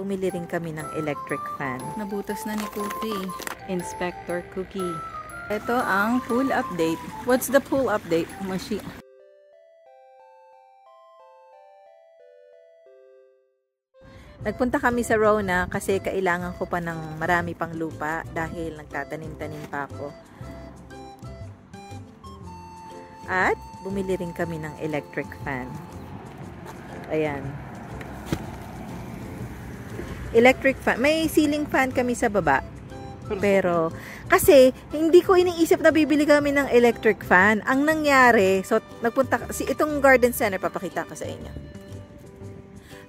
bumili rin kami ng electric fan. Nabutas na ni Cookie. Inspector Cookie. Ito ang pool update. What's the pool update, Moshi? Nagpunta kami sa Rona kasi kailangan ko pa ng marami pang lupa dahil nagtatanim-tanim pa ako. At bumili rin kami ng electric fan. Ayan. Electric fan. May ceiling fan kami sa baba. Pero, kasi, hindi ko iniisip na bibili kami ng electric fan. Ang nangyari, so, itong garden center, papakita ko sa inyo.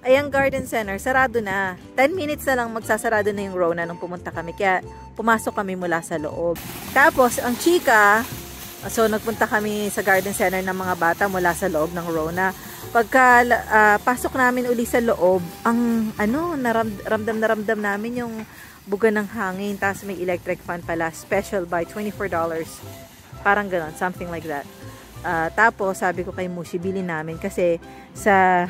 Ayang garden center, sarado na. 10 minutes na lang magsasarado na yung Rona nung pumunta kami. Kaya, pumasok kami mula sa loob. Tapos, ang chika, so, nagpunta kami sa garden center ng mga bata mula sa loob ng Rona. Pagka pasok namin uli sa loob, ang ramdam namin yung buga ng hangin, tapos may electric fan pala, special by $24. Parang ganon, something like that. Tapos sabi ko kay Mushi, bilhin namin kasi sa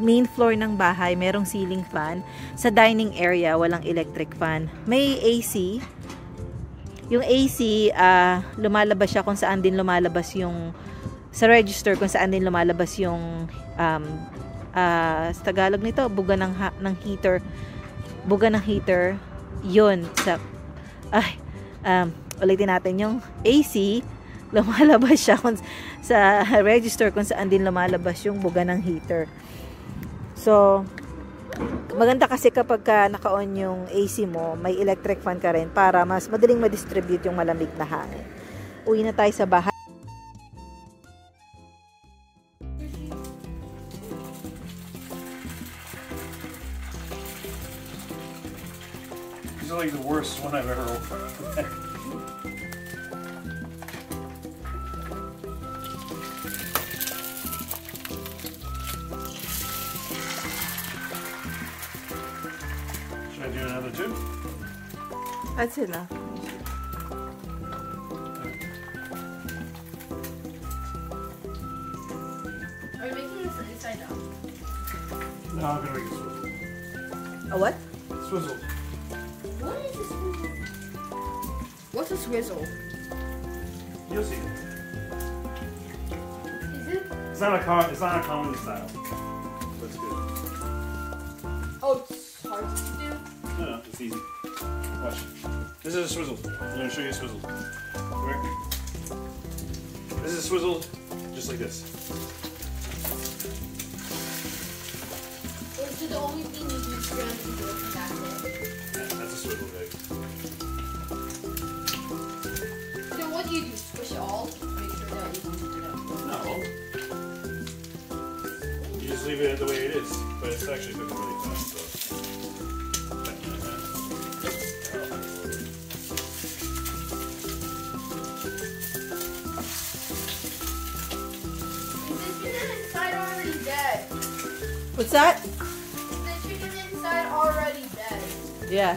main floor ng bahay merong ceiling fan. Sa dining area walang electric fan. May AC. Yung AC, lumalabas siya kung saan din lumalabas yung sa register, kung saan din lumalabas yung sa Tagalog nito, buga ng heater. Buga ng heater. Yun. Ulitin natin yung AC, lumalabas siya sa register kung saan din lumalabas yung buga ng heater. So, maganda kasi kapag naka-on yung AC mo, may electric fan ka rin para mas madaling ma-distribute yung malamig na hangin. Uwi na tayo sa bahay. These are like the worst one I've ever opened. Should I do another two? That's enough. Are you making this inside out? No, I'm gonna make it swizzle. A what? Swizzle. What is this? What's a swizzle? You'll see it. Is it? It's not a common style. But it's good. Oh, it's hard to do. No, it's easy. Watch. This is a swizzle. I'm gonna show you a swizzle. Come here. This is a swizzle, just like this. So the only thing you do is run and do it, and that's it. Yeah, that's a swizzle rig. Then what do you do? Squish it all? Make sure that you don't do that. No. You just leave it the way it is, but it's actually cooking really fast. So. What's that? The chicken inside already dead. Yeah.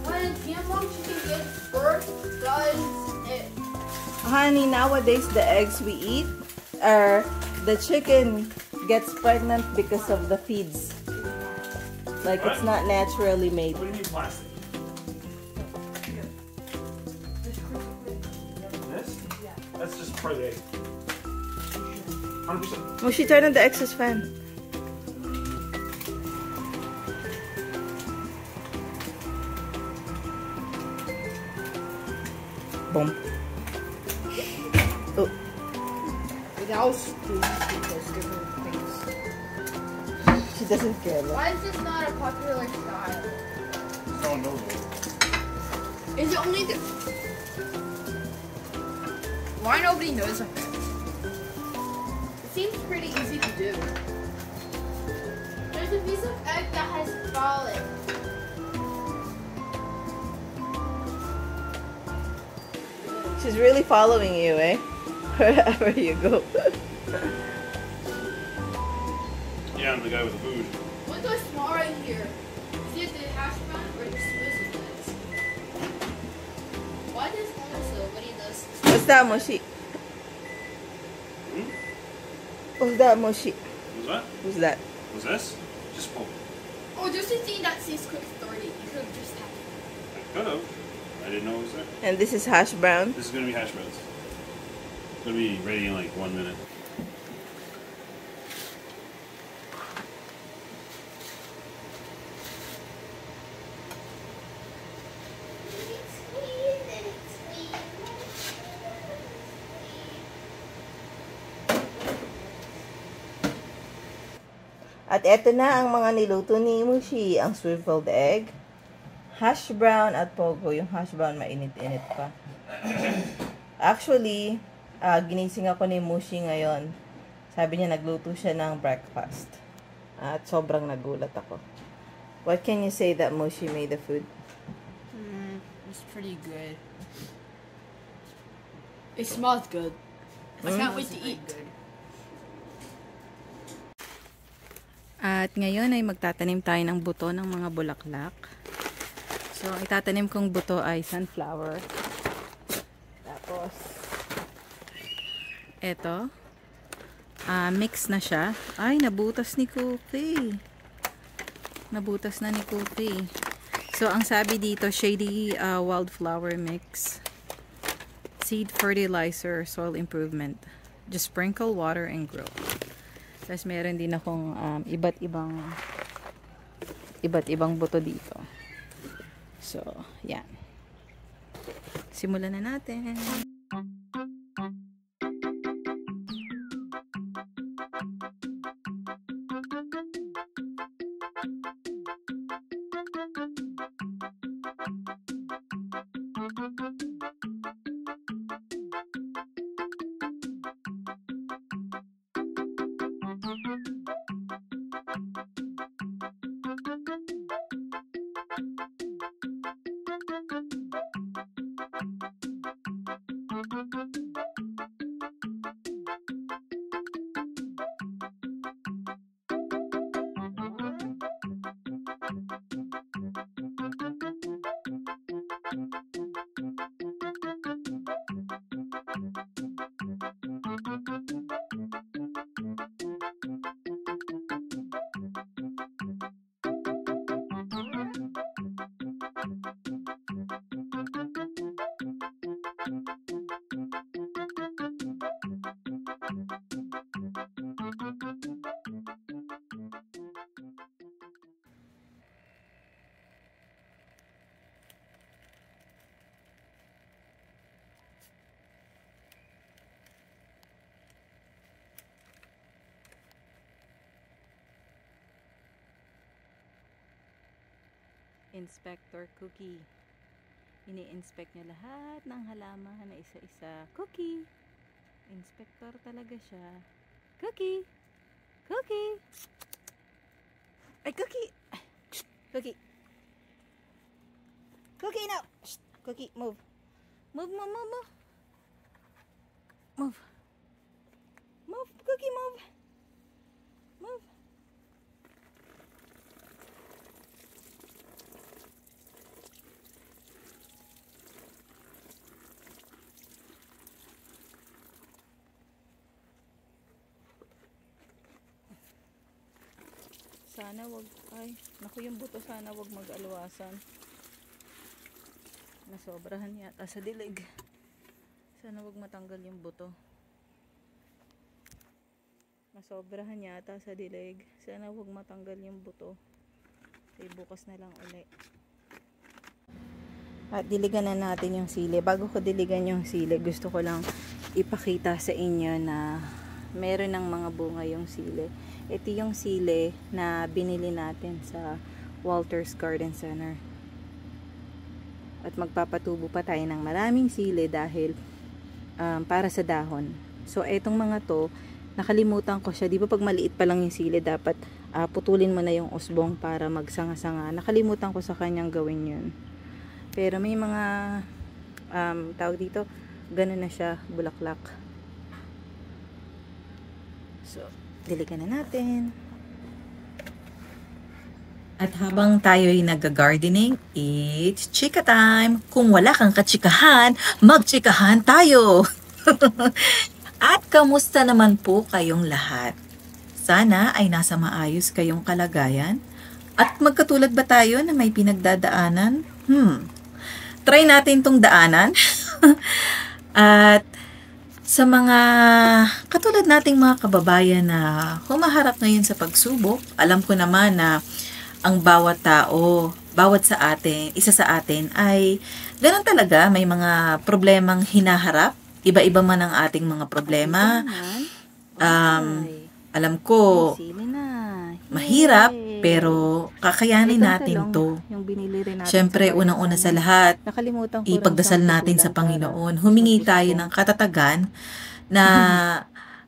When GMO chicken gets birth, does it? Honey, nowadays the eggs we eat are the chicken gets pregnant because of the feeds. Like What? it's not naturally made. What do you mean plastic? This? Yeah. That's just part of the egg. 100%. Mushi, turn on the excess fan. Boom. Oh. That was stupid because different things. She doesn't care. Look. Why is this not a popular style? No one knows it. Is it only the... Why nobody knows of it? It seems pretty easy to do. There's a piece of egg that has fallen. She's really following you, eh? Wherever you go. Yeah, I'm the guy with the food. What's so small right here? Is it the hash brown or the swizzle bits? Why does nobody does? What's that, Moshi? Hmm? What's that, Moshi? What's that? Who's that? What's this? Just pull. Oh, there's a thing that says quick 30. You could have just tapped it. I could have. I didn't know it was there. And this is hash brown. This is gonna be hash browns. It's gonna be ready in like 1 minute. At eto na ang mga niluto ni Mushi. Ang swiveled egg, hash brown at pogo. Yung hash brown mainit-init pa. Actually, ginising ako ni Mushi ngayon. Sabi niya nagluto siya ng breakfast. At sobrang nagulat ako. What can you say that Mushi made the food? It's pretty good. It smells good. I can't wait to eat. At ngayon ay magtatanim tayo ng buto ng mga bulaklak. So, ang itatanim kong buto ay sunflower. Tapos, eto. Mix na siya. Ay, nabutas ni Cookie. Nabutas na ni Cookie. So, ang sabi dito, shady wildflower mix. Seed fertilizer, soil improvement. Just sprinkle water and grow. Tapos meron din akong iba't ibang buto dito. So, yan. Simulan na natin. Inspector Cookie. Ini-inspect niya lahat ng halaman na isa-isa. Cookie! Inspector talaga siya. Cookie! Cookie! ay, Cookie! Cookie! Cookie, now! Shh. Cookie, move. Move, move, move, move. Move. Move, Cookie, move. Move. Sana wag, ay, naku yung buto sana wag mag-alwasan. Nasobrahan yata sa dilig. Sana wag matanggal yung buto. Nasobrahan yata sa dilig. Sana wag matanggal yung buto. Ay, bukas na lang uli. At diligan na natin yung sili. Bago ko diligan yung sili, gusto ko lang ipakita sa inyo na meron ng mga bunga yung sili. Ito yung sili na binili natin sa Walter's Garden Center. At magpapatubo pa tayo ng maraming sili dahil para sa dahon. So, etong mga to, nakalimutan ko siya. Di ba pag maliit pa lang yung sili, dapat putulin mo na yung usbong para magsanga-sanga. Nakalimutan ko sa kanyang gawin yun. Pero may mga tawag dito, ganun na siya, bulaklak. So, diligan na natin. At habang tayo'y nag-gardening, it's chika time! Kung wala kang kachikahan, magchikahan tayo! At kamusta naman po kayong lahat? Sana ay nasa maayos kayong kalagayan. At magkatulad ba tayo na may pinagdadaanan? Try natin tong daanan. At sa mga katulad nating mga kababayan na humaharap ngayon sa pagsubok, alam ko naman na ang bawat tao, bawat sa atin, isa sa atin ay ganun talaga, may mga problemang hinaharap. Iba-iba man ang ating mga problema. Alam ko, mahirap, pero kakayanin natin to. Siyempre, unang-una sa lahat, ipagdasal natin sa Panginoon. Humingi tayo ng katatagan na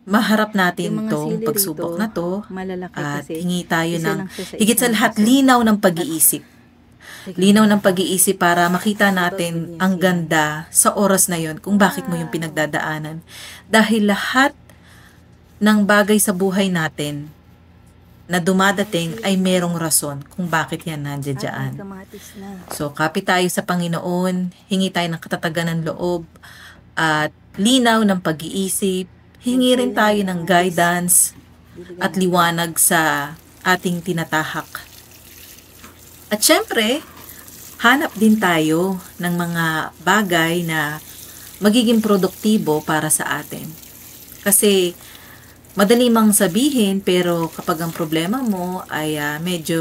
maharap natin tong pagsubok na to. At hingi tayo ng, higit sa lahat, linaw ng pag-iisip. Linaw ng pag-iisip para makita natin ang ganda sa oras na yon kung bakit mo yung pinagdadaanan. Dahil lahat ng bagay sa buhay natin na dumadating ay merong rason kung bakit yan nandiyan. So, kapit tayo sa Panginoon, hingi tayo ng katatagan ng loob at linaw ng pag-iisip, hingi rin tayo ng guidance at liwanag sa ating tinatahak. At syempre, hanap din tayo ng mga bagay na magiging produktibo para sa atin. Kasi madali mang sabihin, pero kapag ang problema mo ay medyo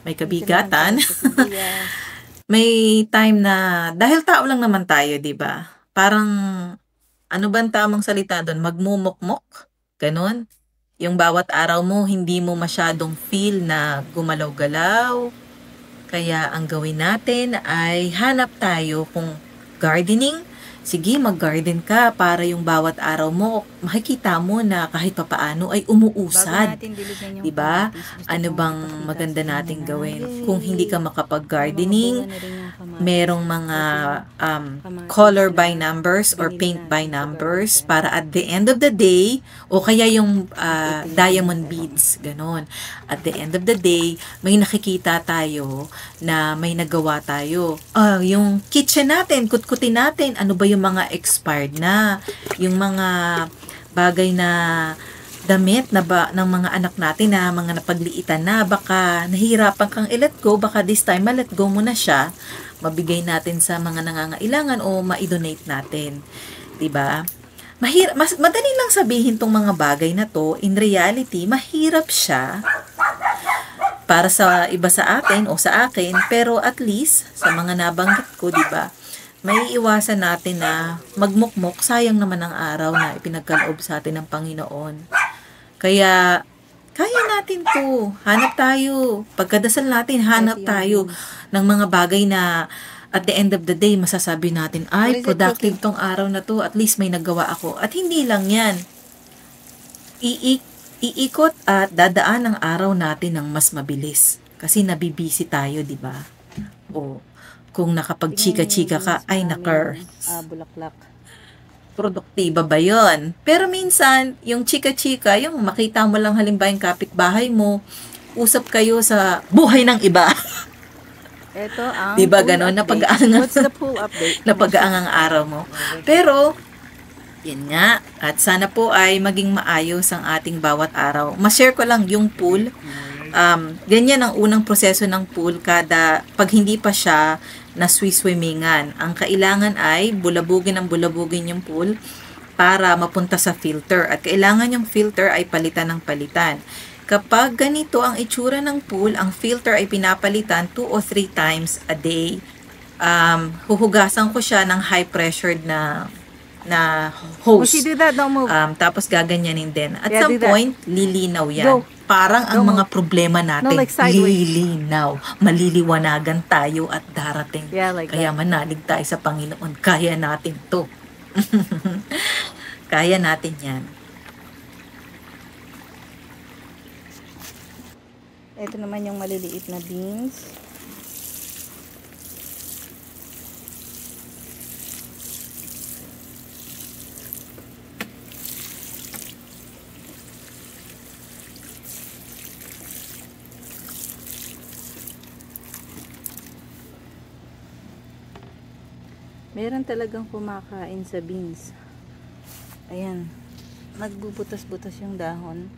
may kabigatan, may time na, dahil tao lang naman tayo, di ba? Parang, ano ba ang tamang salita doon? Magmumukmok? Ganon? Yung bawat araw mo, hindi mo masyadong feel na gumalaw-galaw. Kaya ang gawin natin ay hanap tayo kung gardening. Sige, mag-garden ka para yung bawat araw mo, makikita mo na kahit papaano ay umuusad. Diba? Ano bang maganda nating gawin? Kung hindi ka makapag-gardening, merong mga color by numbers or paint by numbers para at the end of the day, o kaya yung diamond beads, ganon. At the end of the day, may nakikita tayo na may nagawa tayo. Yung kitchen natin, kutkutin natin, ano ba yung mga expired na, yung mga bagay na damit na ng mga anak natin na mga napagliitan na, baka nahihirapan kang i-let go, baka this time ma-let go mo na siya, mabigay natin sa mga nangangailangan o ma-donate natin. Diba? Madali lang sabihin tong mga bagay na to, in reality, mahirap siya para sa iba sa atin o sa akin, pero at least, sa mga nabanggit ko, diba, may iwasan natin na magmukmok, sayang naman ang araw na ipinagkaloob sa atin ng Panginoon. Kaya, kaya natin to. Hanap tayo. Pagkadasal natin, hanap tayo ng mga bagay na at the end of the day, masasabi natin, ay, productive tong araw na to. At least may nagawa ako. At hindi lang yan. Iikot at dadaan ang araw natin ng mas mabilis. Kasi nabibisi tayo, di ba? O, kung nakapag-chika-chika ka, ay nakar. Bulaklak. Produktiba ba yun? Pero minsan, yung chika-chika, yung makita mo lang halimbawa yung kapitbahay mo, usap kayo sa buhay ng iba. Ito ang diba ganon? What's the pool update? Napag-aangang araw mo. Pero, yun nga. At sana po ay maging maayos ang ating bawat araw. Ma-share ko lang yung pool. Ganyan ang unang proseso ng pool pag hindi pa siya na swimmingan. Ang kailangan ay bulabugin yung pool para mapunta sa filter. At kailangan yung filter ay palitan ng palitan. Kapag ganito ang itsura ng pool, ang filter ay pinapalitan 2 o 3 times a day. Huhugasan ko siya ng high pressured na hose. Once you do that, don't move. Tapos gaganyanin din. At some point, lilinaw yan. Parang ang mga problema natin, lilinaw. Maliliwanagan tayo at darating. Kaya manalig tayo sa Panginoon. Kaya natin to. Kaya natin yan. Ito naman yung maliliit na beans. Meron talagang kumakain sa beans. Ayan. nagbubutas-butas yung dahon.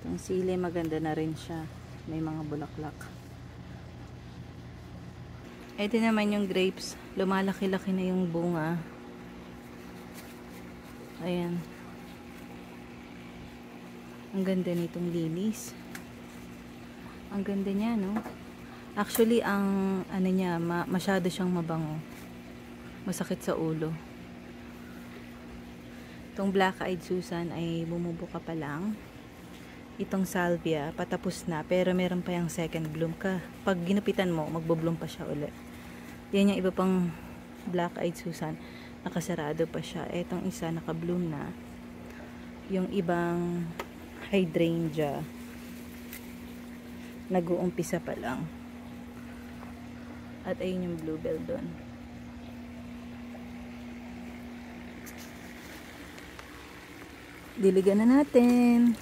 Itong sili maganda na rin siya. May mga bulaklak. Ito naman yung grapes. Lumalaki-laki na yung bunga. Ayan. Ang ganda nitong lilies. Ang ganda niya, no? Actually, ang ano niya, masyado siyang mabango. Masakit sa ulo. Itong black-eyed Susan ay bumubuka pa lang. Itong salvia, patapos na, pero meron pa yung second bloom ka. Pag ginupitan mo, magbo-bloom pa siya ulit. Yan yung iba pang black-eyed Susan, nakasarado pa siya. Etong isa, naka-bloom na. Yung ibang hydrangea, nag-uumpisa pa lang. At ayun yung bluebell doon. Diligan na natin.